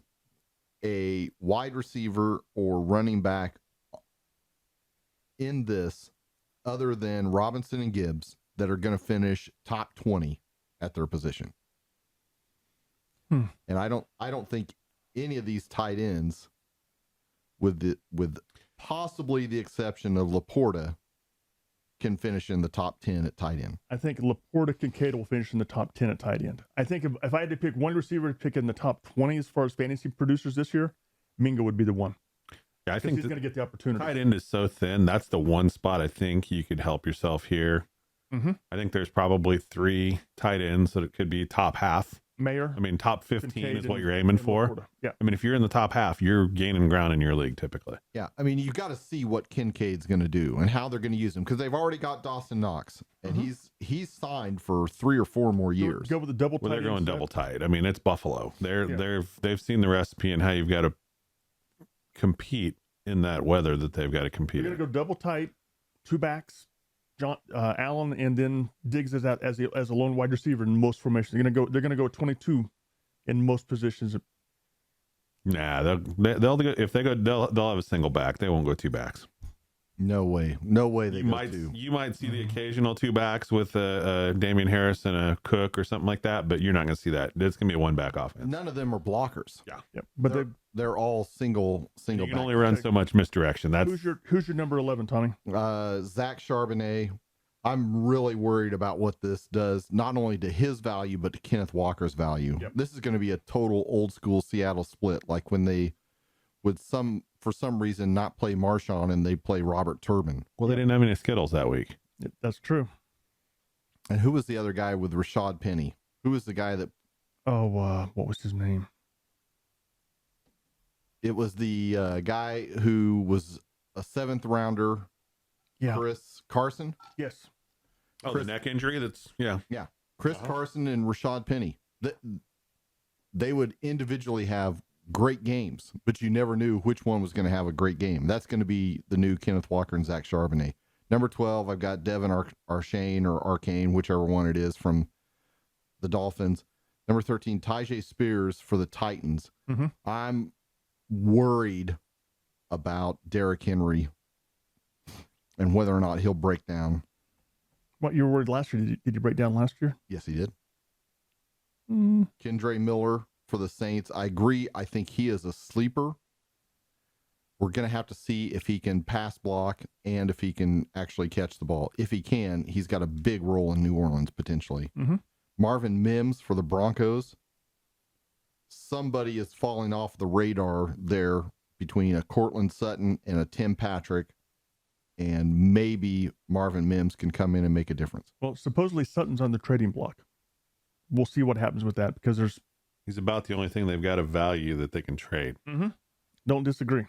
a wide receiver or running back in this other than Robinson and Gibbs that are going to finish top 20 at their position. And I don't think any of these tight ends, with possibly the exception of Laporta, can finish in the top 10 at tight end. I think Laporta Kincaid will finish in the top 10 at tight end. I think if I had to pick one receiver to pick in the top 20 as far as fantasy producers this year, Mingo would be the one. Yeah, I think he's going to get the opportunity. Tight end is so thin. That's the one spot I think you could help yourself here. Mm-hmm. I think there's probably 3 tight ends that it could be top half. Mayer. I mean, top 15 Kincaid is what you're aiming for. Laporta. Yeah. I mean, if you're in the top half, you're gaining ground in your league typically. Yeah, I mean, you got to see what Kincaid's going to do and how they're going to use him, because they've already got Dawson Knox, and he's signed for 3 or 4 more years. Go with the double. Well, they're going instead. double tight. I mean, it's Buffalo. They've seen the recipe and how you've got to compete in that weather that they've got to compete. They're going to go double tight, 2 backs, John Allen, and then Diggs as a lone wide receiver in most formations. They're going to go 22 in most positions. Nah, they'll go, if they go, they'll have a single back. They won't go 2 backs. No way they go 2. You might see the occasional 2 backs with Damian Harris and a Cook or something like that, but you're not going to see that. It's going to be a 1 back offense. None of them are blockers. Yeah. Yep. But they're all single. You can back. only run so much misdirection. That's who's your number 11, Tommy? Zach Charbonnet. I'm really worried about what this does, not only to his value, but to Kenneth Walker's value. Yep. This is going to be a total old school Seattle split, like when they would for some reason not play Marshawn and they play Robert Turbin. well, they didn't have any Skittles that week. That's true. And who was the other guy with Rashad Penny? Who was the guy that? Oh, what was his name? It was the guy who was a 7th rounder. Yeah. Chris Carson. Yes. Oh, Chris- the neck injury. That's Yeah. Chris Carson and Rashad Penny. They would individually have great games, but you never knew which one was going to have a great game. That's going to be the new Kenneth Walker and Zach Charbonnet. Number 12, I've got Devin Arshane or Arcane, whichever one it is, from the Dolphins. Number 13, Tyjae Spears for the Titans. Mm-hmm. I'm worried about Derrick Henry and whether or not he'll break down. What, you were worried last year? Did you break down last year? Yes, he did. Mm. Kendre Miller for the Saints. I agree. I think he is a sleeper. We're going to have to see if he can pass block and if he can actually catch the ball. If he can, he's got a big role in New Orleans potentially. Mm-hmm. Marvin Mims for the Broncos. Somebody is falling off the radar there between a Cortland Sutton and a Tim Patrick, and maybe Marvin Mims can come in and make a difference. Well, supposedly Sutton's on the trading block. We'll see what happens with that, because he's about the only thing they've got of value that they can trade. Mm-hmm. Don't disagree.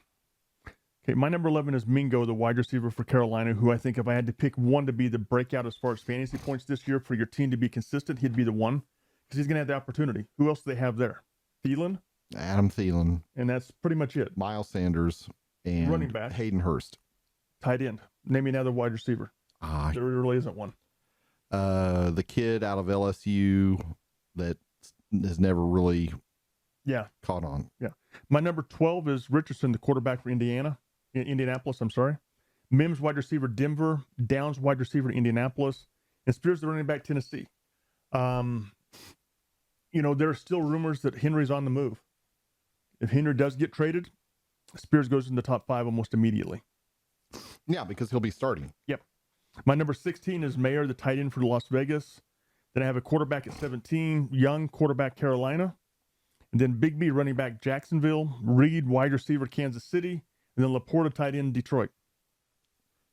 Okay, my number 11 is Mingo, the wide receiver for Carolina, who I think if I had to pick one to be the breakout as far as fantasy points this year for your team to be consistent, he'd be the one, because he's going to have the opportunity. Who else do they have there? Thielen? Adam Thielen. And that's pretty much it. Miles Sanders and Running back. Hayden Hurst. Tight end. Name me another wide receiver. There really isn't one. The kid out of LSU that has never really caught on. Yeah. My number 12 is Richardson, the quarterback for Indianapolis, I'm sorry. Mims, wide receiver, Denver. Downs, wide receiver, Indianapolis. And Spears, the running back, Tennessee. There are still rumors that Henry's on the move. If Henry does get traded, Spears goes in the top 5 almost immediately. Yeah, because he'll be starting. Yep. My number 16 is Mayer, the tight end for Las Vegas. Then I have a quarterback at 17, Young, quarterback, Carolina. And then Big B, running back, Jacksonville. Reed, wide receiver, Kansas City. And then Laporta, tight end, Detroit.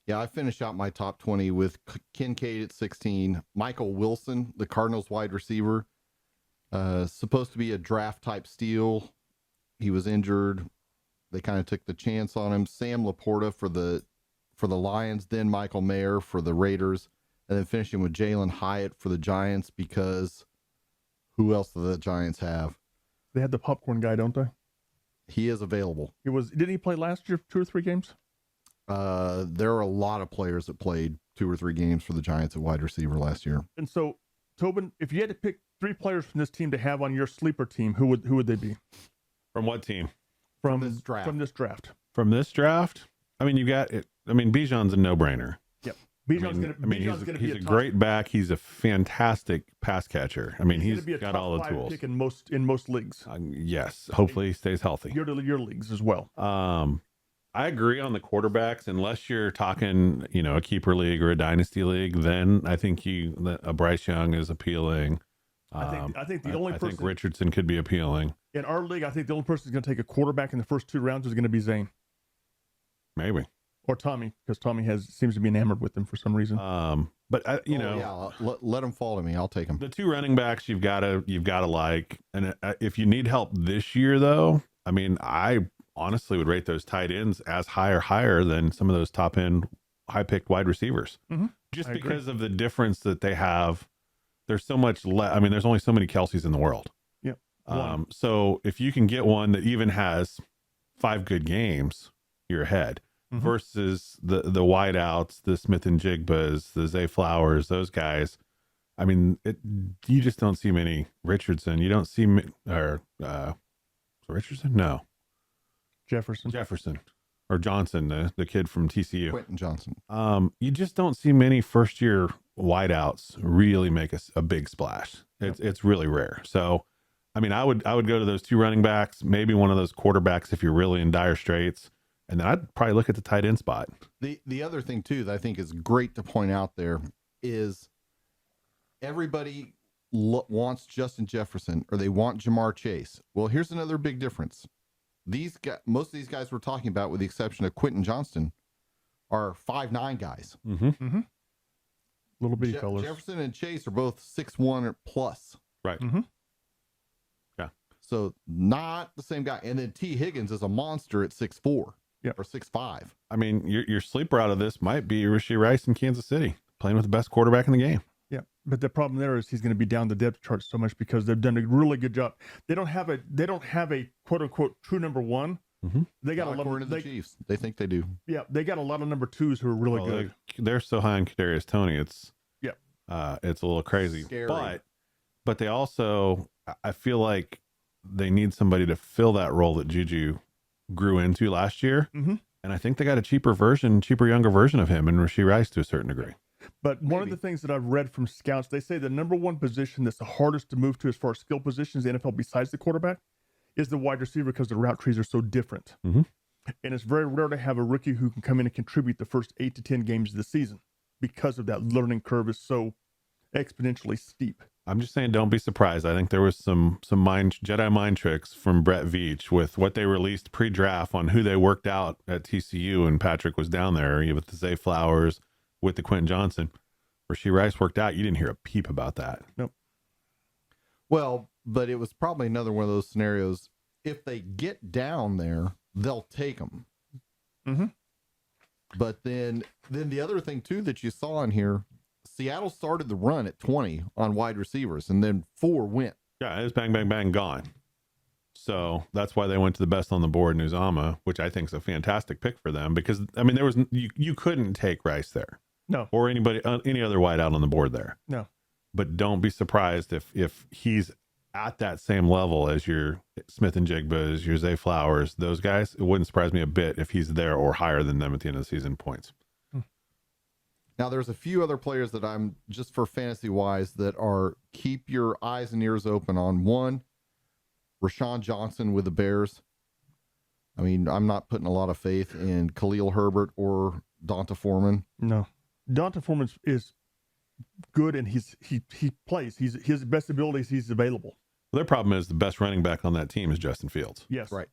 Yeah, I finish out my top 20 with Kincaid at 16. Michael Wilson, the Cardinals wide receiver. Supposed to be a draft-type steal. He was injured. They kind of took the chance on him. Sam Laporta for the Lions, then Michael Mayer for the Raiders, and then finishing with Jalen Hyatt for the Giants, because Who else do the Giants have? They had the popcorn guy, don't they? He is available. Didn't he play last year 2 or 3 games? There are a lot of players that played 2 or 3 games for the Giants at wide receiver last year. And so, Tobin, if you had to pick 3 players from this team to have on your sleeper team, who would they be? From what team? From this draft. From this draft. From this draft? I mean, you got it. I mean, Bijan's a no-brainer. Yep. He's a great back. He's a fantastic pass catcher. I mean, he's gonna be a got top all the 5 tools. pick in most leagues. Yes. Hopefully he stays healthy. Your leagues as well. I agree on the quarterbacks. Unless you're talking, a keeper league or a dynasty league, then I think a Bryce Young is appealing. I think the only person I think Richardson could be appealing. in our league, I think the only person who's going to take a quarterback in the first 2 rounds is going to be Zane Maybe. or Tommy, because Tommy seems to be enamored with him for some reason. But let him fall to me. I'll take him. the 2 running backs you've got to like, and if you need help this year, though, I mean, I honestly would rate those tight ends as high or higher than some of those top end, high picked wide receivers, just I because agree. of the difference that they have. There's so much less. I mean, there's only so many Kelseys in the world. Yep. So if you can get one that even has 5 good games, you're ahead. Versus the wideouts, the Smith and Jigbas, the Zay Flowers, those guys. I mean, you just don't see many. Richardson, you don't see Richardson? No, Jefferson or Johnson, the kid from TCU. Quentin Johnson. You just don't see many first year wideouts really make a big splash. It's really rare. So, I mean, I would go to those 2 running backs, maybe one of those quarterbacks if you're really in dire straits. And then I'd probably look at the tight end spot. The other thing, too, that I think is great to point out there is everybody wants Justin Jefferson or they want Jamar Chase. Well, here's another big difference. Most of these guys we're talking about, with the exception of Quentin Johnston, are 5'9" guys. Little bitty fellas. Jefferson and Chase are both 6'1" or plus. Right. Yeah. So not the same guy. And then T. Higgins is a monster at 6'4". Yep. Or 6'5". I mean, your sleeper out of this might be Rashee Rice in Kansas City, playing with the best quarterback in the game. Yeah, but the problem there is he's going to be down the depth chart so much because they've done a really good job. They don't have a quote unquote true number 1. They got According to the Chiefs, they think they do. Yeah, they got a lot of number 2s who are really good. They're so high on Kadarius Toney, it's a little crazy. Scary. But they also, I feel like they need somebody to fill that role that Juju grew into last year. And I think they got a cheaper, younger version of him and Rashee Rice to a certain degree. But one of the things that I've read from scouts, they say the number 1 position that's the hardest to move to as far as skill positions in the NFL besides the quarterback is the wide receiver because the route trees are so different. And it's very rare to have a rookie who can come in and contribute the first 8 to 10 games of the season because of that learning curve is so exponentially steep. I'm just saying, don't be surprised. I think there was some Jedi mind tricks from Brett Veach with what they released pre-draft on who they worked out at TCU, and Patrick was down there with the Zay Flowers, with the Quentin Johnson. Rashee Rice worked out. You didn't hear a peep about that. Nope. Well, but it was probably another one of those scenarios. If they get down there, they'll take them. But then the other thing too that you saw in here, Seattle started the run at 20 on wide receivers, and then 4 went. Yeah, it was bang, bang, bang, gone. So that's why they went to the best on the board, Uzama, which I think is a fantastic pick for them because, I mean, there was you couldn't take Rice there. No. Or any other wideout on the board there. No. But don't be surprised if he's at that same level as your Smith and Jigbas, your Zay Flowers, those guys. It wouldn't surprise me a bit if he's there or higher than them at the end of the season points. Now, there's a few other players that I'm just for fantasy wise that are keep your eyes and ears open on. One, Rashawn Johnson with the Bears. I mean, I'm not putting a lot of faith in Khalil Herbert or Donta Foreman. No. Donta Foreman is good and he plays. His best abilities, he's available. Well, their problem is the best running back on that team is Justin Fields. Yes. Right.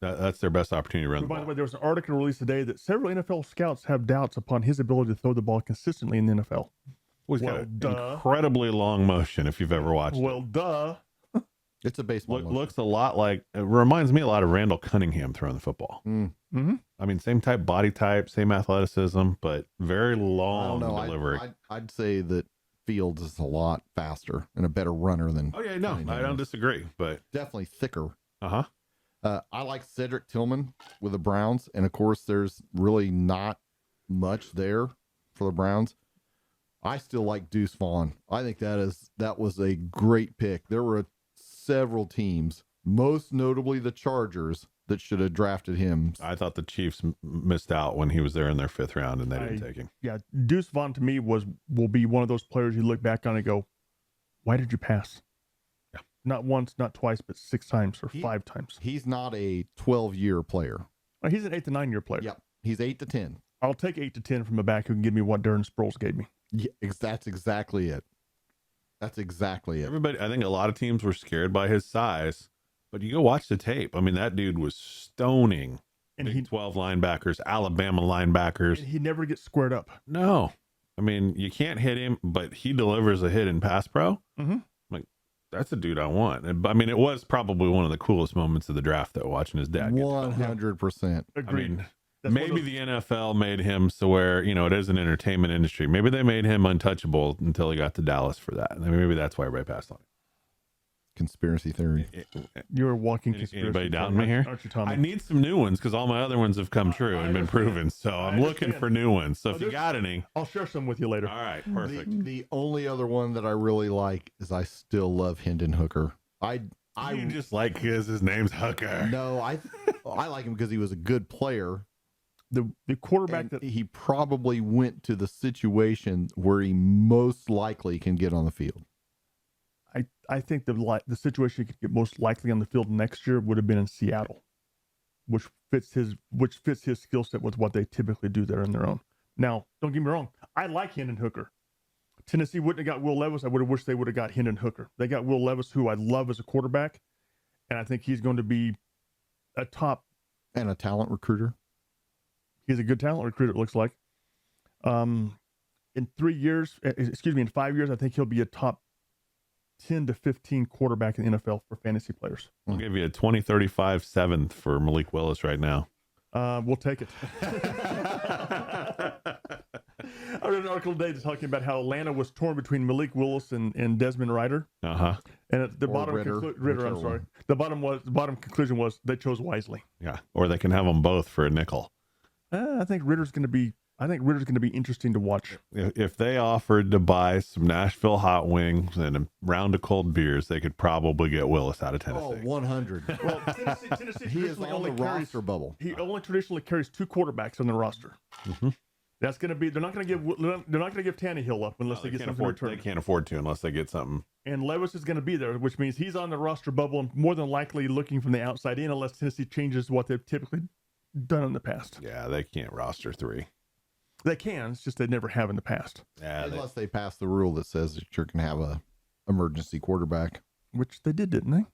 That's their best opportunity to run the By ball. the way, there was an article released today that several NFL scouts have doubts upon his ability to throw the ball consistently in the NFL. Well, he's got an incredibly long motion if you've ever watched it. Duh. It's a baseball. Looks a lot like, it reminds me a lot of Randall Cunningham throwing the football. I mean, same type body type, same athleticism, but very long delivery. I'd say that Fields is a lot faster and a better runner than. Oh yeah, no, I don't disagree, but Definitely thicker. uh-huh. I like Cedric Tillman with the Browns, and of course, there's really not much there for the Browns. I still like Deuce Vaughn. I think that was a great pick. There were several teams, most notably the Chargers, that should have drafted him. I thought the Chiefs missed out when he was there in their 5th round, and they didn't take him. Yeah, Deuce Vaughn to me will be one of those players you look back on and go, why did you pass? Yeah. Not once, not twice, but 6 times or 5 times. He's not a 12-year player. He's an 8 to 9 year player. Yep, he's 8 to 10. I'll take 8 to 10 from a back who can give me what Darren Sproles gave me. Yeah, that's exactly it. That's exactly it. Everybody, I think a lot of teams were scared by his size, but you go watch the tape. I mean, that dude was stoning And Big he 12 linebackers, Alabama linebackers. and he never gets squared up. No, I mean, you can't hit him, but he delivers a hit in pass pro. Mm-hmm. Like, that's a dude I want. And, I mean, it was probably one of the coolest moments of the draft, though, watching his dad get 100%. I Agreed. mean, That's one of maybe those- the NFL made him so where, you know, it is an entertainment industry. Maybe they made him untouchable until he got to Dallas for that. I mean, maybe that's why everybody passed on Conspiracy theory. it. You're a walking conspiracy. Anybody doubting theory, me here? Aren't you, Tommy? I need some new ones because all my other ones have come true and been proven. So I'm looking understand. for new ones. So Oh, if you got any, I'll share some with you later. all right, perfect. The only other one that I really like is I still love Hendon Hooker. I You just like his name's Hooker. no, I like him because he was a good player. The quarterback And that he probably went to the situation where he most likely can get on the field. I think the situation he could get most likely on the field next year would have been in Seattle, which fits his skill set with what they typically do there on their own. Now, don't get me wrong, I like Hendon Hooker. Tennessee wouldn't have got Will Levis. I would have wished they would have got Hendon Hooker. They got Will Levis, who I love as a quarterback, and I think he's going to be a top. And a talent recruiter. He's a good talent recruiter, it looks like. In 5 years, I think he'll be a top 10 to 15 quarterback in the NFL for fantasy players. I'll give you a 2035 7th for Malik Willis right now. We'll take it. I read an article today talking about how Atlanta was torn between Malik Willis and Desmond Rider. Uh-huh. And at the Or bottom Ritter, Ritter, I'm whichever sorry. one. The bottom conclusion was they chose wisely. Yeah. Or they can have them both for a nickel. I think Ritter's going to be interesting to watch. If they offered to buy some Nashville hot wings and a round of cold beers, they could probably get Willis out of Tennessee. Oh, 100. Well, Tennessee He is traditionally on the roster bubble. He only traditionally carries 2 quarterbacks on the roster. Mhm. That's going to be. They're not going to give Tannehill up unless they get something in return. They can't afford to unless they get something. And Levis is going to be there, which means he's on the roster bubble and more than likely looking from the outside in, unless Tennessee changes what they've typically done in the past. Yeah, they can't roster 3. They can. It's just they never have in the past, Yeah, Unless they pass the rule that says that you can have a emergency quarterback. which they did, didn't they?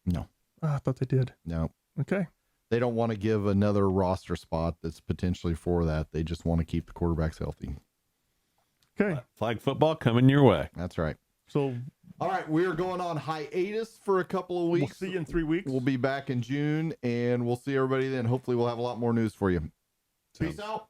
No. Oh, I thought they did. No. Okay. They don't want to give another roster spot that's potentially for that. They just want to keep the quarterbacks healthy. Okay. flag football coming your way. That's right. So All right, we're going on hiatus for a couple of we'll weeks. see you in 3 weeks. We'll be back in June, and we'll see everybody then. Hopefully, we'll have a lot more news for you. Peace out.